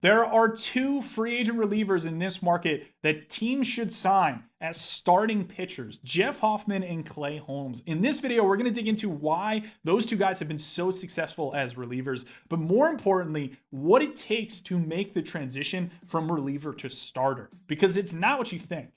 There are two free agent relievers in this market that teams should sign as starting pitchers, Jeff Hoffman and Clay Holmes. In this video, we're going to dig into why those two guys have been so successful as relievers, but more importantly, what it takes to make the transition from reliever to starter, because it's not what you think.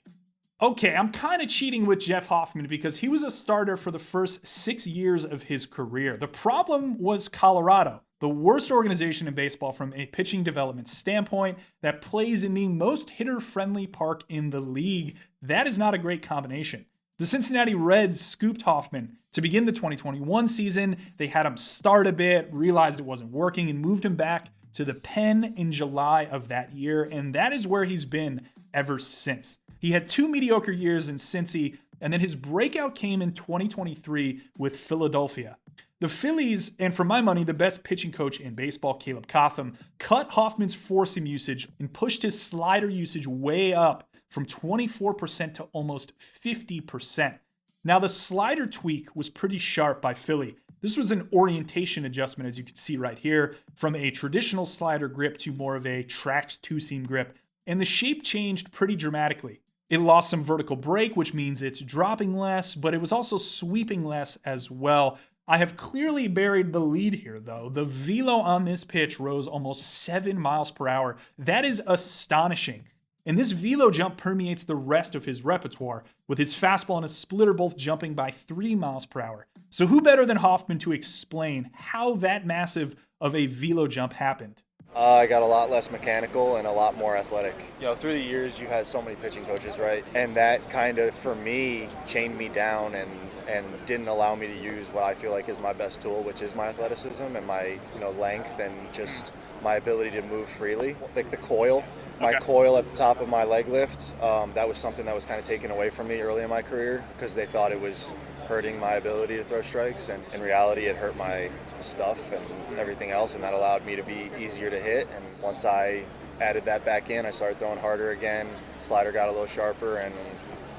Okay, I'm kind of cheating with Jeff Hoffman because he was a starter for the first 6 years of his career. The problem was Colorado, the worst organization in baseball from a pitching development standpoint that plays in the most hitter-friendly park in the league. That is not a great combination. The Cincinnati Reds scooped Hoffman to begin the 2021 season. They had him start a bit, realized it wasn't working, and moved him back to the pen in July of that year, and that is where he's been ever since. He had 2 mediocre years in Cincy, and then his breakout came in 2023 with Philadelphia. The Phillies, and for my money, the best pitching coach in baseball, Caleb Cotham, cut Hoffman's four-seam usage and pushed his slider usage way up from 24% to almost 50%. Now, the slider tweak was pretty sharp by Philly. This was an orientation adjustment, as you can see right here, from a traditional slider grip to more of a tracked two-seam grip, and the shape changed pretty dramatically. It lost some vertical break, which means it's dropping less, but it was also sweeping less as well. I have clearly buried the lead here, though. The velo on this pitch rose almost 7 miles per hour. That is astonishing. And this velo jump permeates the rest of his repertoire, with his fastball and his splitter both jumping by 3 miles per hour. So who better than Hoffman to explain how that massive of a velo jump happened? I got a lot less mechanical and a lot more athletic. You know, through the years, you had so many pitching coaches, right? And that kind of, for me, chained me down and didn't allow me to use what I feel like is my best tool, which is my athleticism and my, length and just my ability to move freely. Like the coil, my coil at the top of my leg lift, that was something that was kind of taken away from me early in my career because they thought it was hurting my ability to throw strikes, and in reality it hurt my stuff and everything else, and that allowed me to be easier to hit. And once I added that back in, I started throwing harder again, slider got a little sharper, and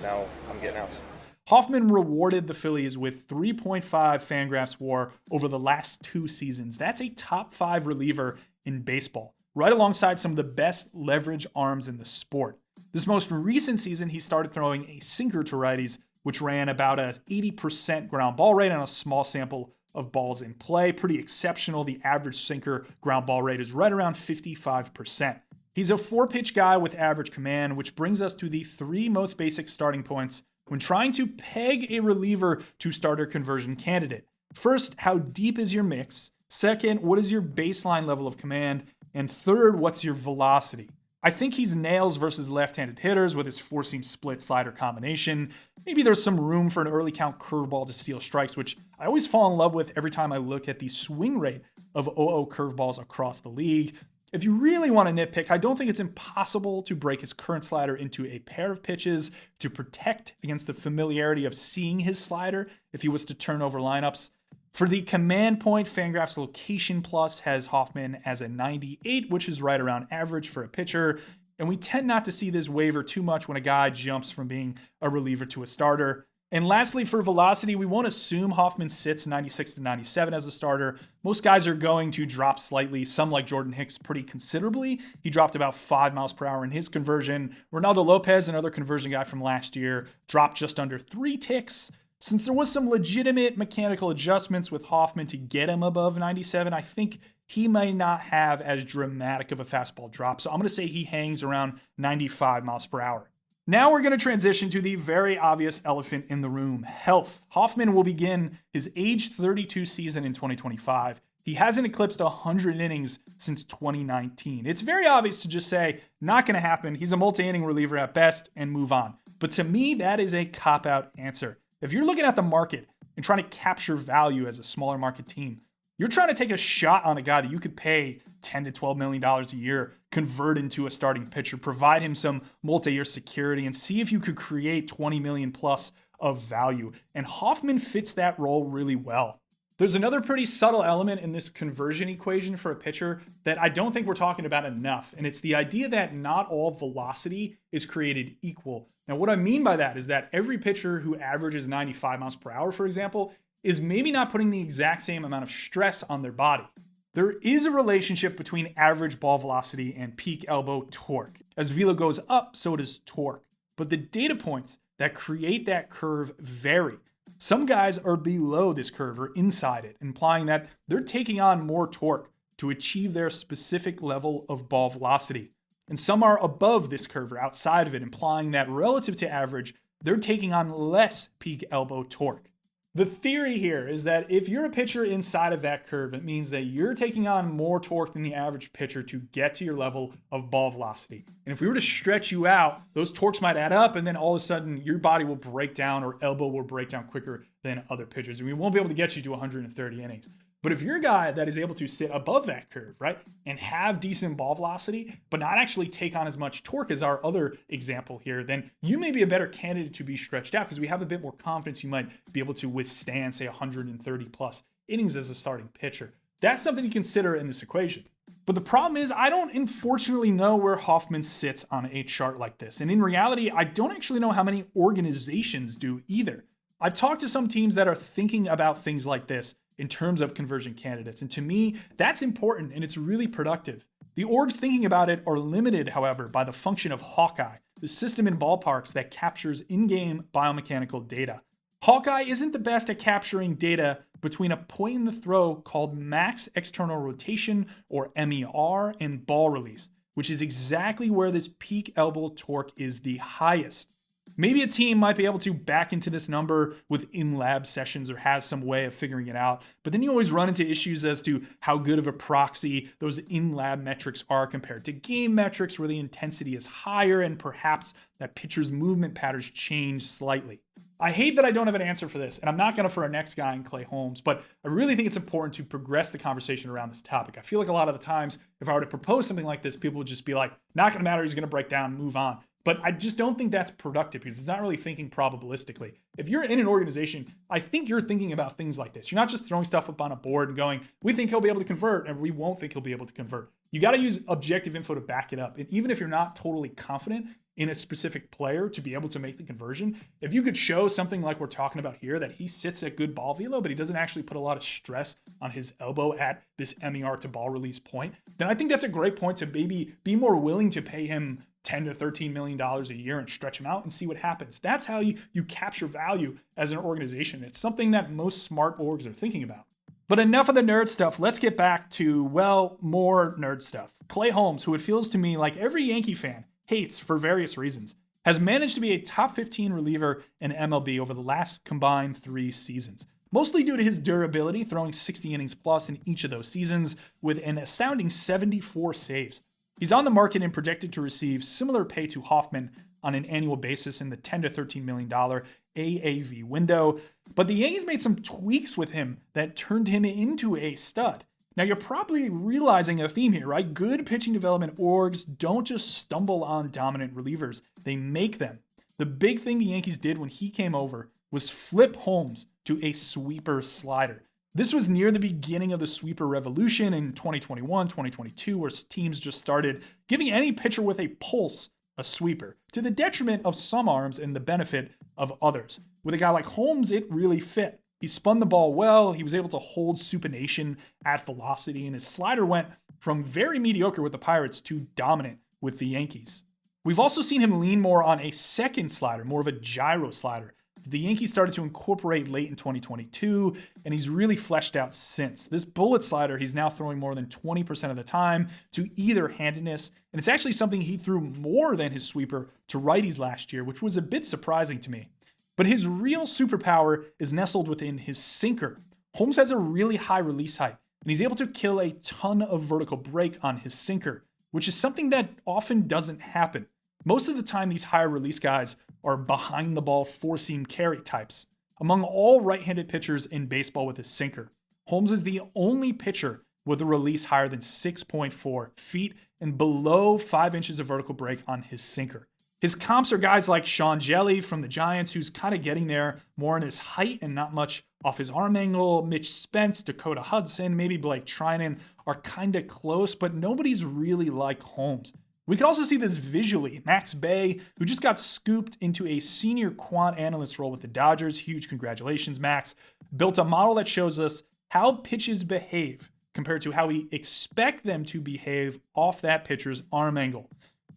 now I'm getting outs. Hoffman rewarded the Phillies with 3.5 Fangraphs WAR over the last 2 seasons. That's a top 5 reliever in baseball, right alongside some of the best leverage arms in the sport. This most recent season, he started throwing a sinker to righties, which ran about a 80% ground ball rate on a small sample of balls in play. Pretty exceptional. The average sinker ground ball rate is right around 55%. He's a 4-pitch guy with average command, which brings us to the 3 most basic starting points when trying to peg a reliever to starter conversion candidate. First, how deep is your mix? Second, what is your baseline level of command? And third, what's your velocity? I think he's nails versus left-handed hitters with his 4-seam split slider combination. Maybe there's some room for an early count curveball to steal strikes, which I always fall in love with every time I look at the swing rate of 0-0 curveballs across the league. If you really want to nitpick, I don't think it's impossible to break his current slider into a pair of pitches to protect against the familiarity of seeing his slider if he was to turn over lineups. For the command point, Fangraphs Location Plus has Hoffman as a 98, which is right around average for a pitcher. And we tend not to see this waver too much when a guy jumps from being a reliever to a starter. And lastly, for velocity, we won't assume Hoffman sits 96 to 97 as a starter. Most guys are going to drop slightly, some like Jordan Hicks pretty considerably. He dropped about 5 miles per hour in his conversion. Ronaldo Lopez, another conversion guy from last year, dropped just under 3 ticks. Since there was some legitimate mechanical adjustments with Hoffman to get him above 97, I think he may not have as dramatic of a fastball drop. So I'm going to say he hangs around 95 miles per hour. Now we're going to transition to the very obvious elephant in the room, health. Hoffman will begin his age 32 season in 2025. He hasn't eclipsed 100 innings since 2019. It's very obvious to just say, not going to happen. He's a multi-inning reliever at best and move on. But to me, that is a cop-out answer. If you're looking at the market and trying to capture value as a smaller market team, you're trying to take a shot on a guy that you could pay $10 to $12 million a year, convert into a starting pitcher, provide him some multi-year security, and see if you could create 20 million plus of value. And Hoffman fits that role really well. There's another pretty subtle element in this conversion equation for a pitcher that I don't think we're talking about enough, and it's the idea that not all velocity is created equal. Now, what I mean by that is that every pitcher who averages 95 miles per hour, for example, is maybe not putting the exact same amount of stress on their body. There is a relationship between average ball velocity and peak elbow torque. As velo goes up, so does torque. But the data points that create that curve vary. Some guys are below this curve or inside it, implying that they're taking on more torque to achieve their specific level of ball velocity. And some are above this curve or outside of it, implying that relative to average, they're taking on less peak elbow torque. The theory here is that if you're a pitcher inside of that curve, it means that you're taking on more torque than the average pitcher to get to your level of ball velocity. And if we were to stretch you out, those torques might add up, and then all of a sudden your body will break down or elbow will break down quicker than other pitchers. And we won't be able to get you to 130 innings. But if you're a guy that is able to sit above that curve, right, and have decent ball velocity, but not actually take on as much torque as our other example here, then you may be a better candidate to be stretched out because we have a bit more confidence you might be able to withstand, say, 130 plus innings as a starting pitcher. That's something to consider in this equation. But the problem is I don't unfortunately know where Hoffman sits on a chart like this. And in reality, I don't actually know how many organizations do either. I've talked to some teams that are thinking about things like this in terms of conversion candidates. And to me, that's important and it's really productive. The orgs thinking about it are limited, however, by the function of Hawkeye, the system in ballparks that captures in-game biomechanical data. Hawkeye isn't the best at capturing data between a point in the throw called max external rotation, or MER, and ball release, which is exactly where this peak elbow torque is the highest. Maybe a team might be able to back into this number with in-lab sessions or has some way of figuring it out, but then you always run into issues as to how good of a proxy those in-lab metrics are compared to game metrics where the intensity is higher and perhaps that pitcher's movement patterns change slightly. I hate that I don't have an answer for this, and I'm not going to for our next guy in Clay Holmes, but I really think it's important to progress the conversation around this topic. I feel like a lot of the times, if I were to propose something like this, people would just be like, not going to matter, he's going to break down and move on. But I just don't think that's productive because it's not really thinking probabilistically. If you're in an organization, I think you're thinking about things like this. You're not just throwing stuff up on a board and going, we think he'll be able to convert, and we won't think he'll be able to convert. You got to use objective info to back it up. And even if you're not totally confident in a specific player to be able to make the conversion, if you could show something like we're talking about here, that he sits at good ball velo, but he doesn't actually put a lot of stress on his elbow at this MER to ball release point, then I think that's a great point to maybe be more willing to pay him $10 to $13 million a year and stretch him out and see what happens. That's how you capture value as an organization. It's something that most smart orgs are thinking about. But enough of the nerd stuff. Let's get back to, well, more nerd stuff. Clay Holmes, who it feels to me like every Yankee fan hates for various reasons, has managed to be a top 15 reliever in MLB over the last combined 3 seasons. Mostly due to his durability, throwing 60 innings plus in each of those seasons with an astounding 74 saves. He's on the market and projected to receive similar pay to Hoffman on an annual basis in the $10 to $13 million AAV window, but the Yankees made some tweaks with him that turned him into a stud. Now you're probably realizing a theme here, right? Good pitching development orgs don't just stumble on dominant relievers, they make them. The big thing the Yankees did when he came over was flip Holmes to a sweeper slider. This was near the beginning of the sweeper revolution in 2021, 2022, where teams just started giving any pitcher with a pulse a sweeper, to the detriment of some arms and the benefit of others. With a guy like Holmes, it really fit. He spun the ball well, he was able to hold supination at velocity, and his slider went from very mediocre with the Pirates to dominant with the Yankees. We've also seen him lean more on a second slider, more of a gyro slider. The Yankees started to incorporate late in 2022, and he's really fleshed out since. This bullet slider, he's now throwing more than 20% of the time to either handedness, and it's actually something he threw more than his sweeper to righties last year, which was a bit surprising to me. But his real superpower is nestled within his sinker. Holmes has a really high release height, and he's able to kill a ton of vertical break on his sinker, which is something that often doesn't happen. Most of the time, these higher release guys are behind the ball four-seam carry types. Among all right-handed pitchers in baseball with a sinker, Holmes is the only pitcher with a release higher than 6.4 feet and below 5 inches of vertical break on his sinker. His comps are guys like Sean Jelly from the Giants, who's kind of getting there more in his height and not much off his arm angle. Mitch Spence, Dakota Hudson, maybe Blake Trinan are kind of close, but nobody's really like Holmes. We could also see this visually. Max Bay, who just got scooped into a senior quant analyst role with the Dodgers, huge congratulations, Max, built a model that shows us how pitches behave compared to how we expect them to behave off that pitcher's arm angle.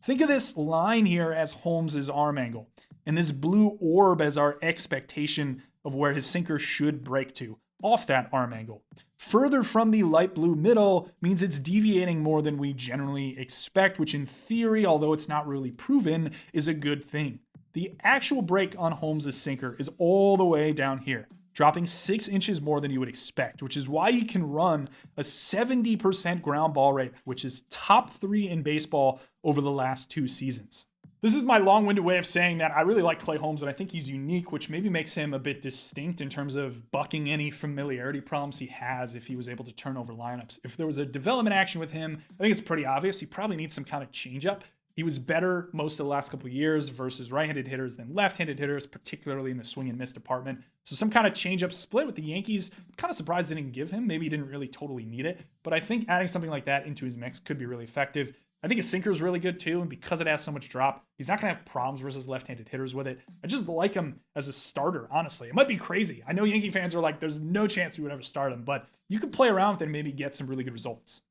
Think of this line here as Holmes' arm angle, and this blue orb as our expectation of where his sinker should break to off that arm angle. Further from the light blue middle means it's deviating more than we generally expect, which in theory, although it's not really proven, is a good thing. The actual break on Holmes' sinker is all the way down here, dropping 6 inches more than you would expect, which is why he can run a 70% ground ball rate, which is top 3 in baseball over the last 2 seasons. This is my long-winded way of saying that I really like Clay Holmes and I think he's unique, which maybe makes him a bit distinct in terms of bucking any familiarity problems he has if he was able to turn over lineups. If there was a development action with him, I think it's pretty obvious. He probably needs some kind of changeup. He was better most of the last couple of years versus right-handed hitters than left-handed hitters, particularly in the swing and miss department. So some kind of changeup split with the Yankees. I'm kind of surprised they didn't give him. Maybe he didn't really totally need it, but I think adding something like that into his mix could be really effective. I think his sinker is really good too, and because it has so much drop, he's not going to have problems versus left-handed hitters with it. I just like him as a starter, honestly. It might be crazy. I know Yankee fans are like, there's no chance we would ever start him, but you could play around with it and maybe get some really good results.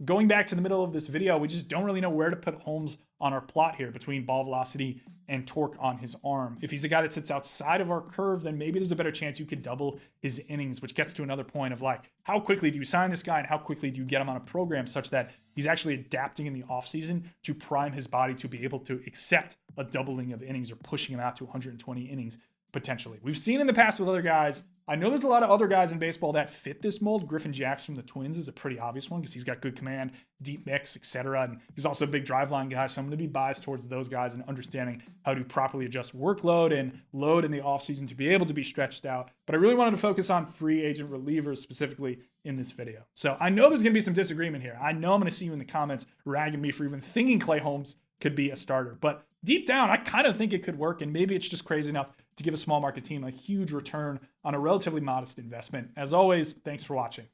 Going back to the middle of this video, we just don't really know where to put Holmes on our plot here between ball velocity and torque on his arm. If he's a guy that sits outside of our curve, then maybe there's a better chance you could double his innings, which gets to another point of like, how quickly do you sign this guy and how quickly do you get him on a program such that he's actually adapting in the offseason to prime his body to be able to accept a doubling of innings or pushing him out to 120 innings potentially. We've seen in the past with other guys. I know there's a lot of other guys in baseball that fit this mold. Griffin Jackson from the Twins is a pretty obvious one because he's got good command, deep mix, etc. And he's also a big driveline guy, so I'm going to be biased towards those guys and understanding how to properly adjust workload and load in the offseason to be able to be stretched out. But I really wanted to focus on free agent relievers specifically in this video. So I know there's going to be some disagreement here. I know I'm going to see you in the comments ragging me for even thinking Clay Holmes could be a starter. But deep down, I kind of think it could work, and maybe it's just crazy enough to give a small market team a huge return on a relatively modest investment. As always, thanks for watching.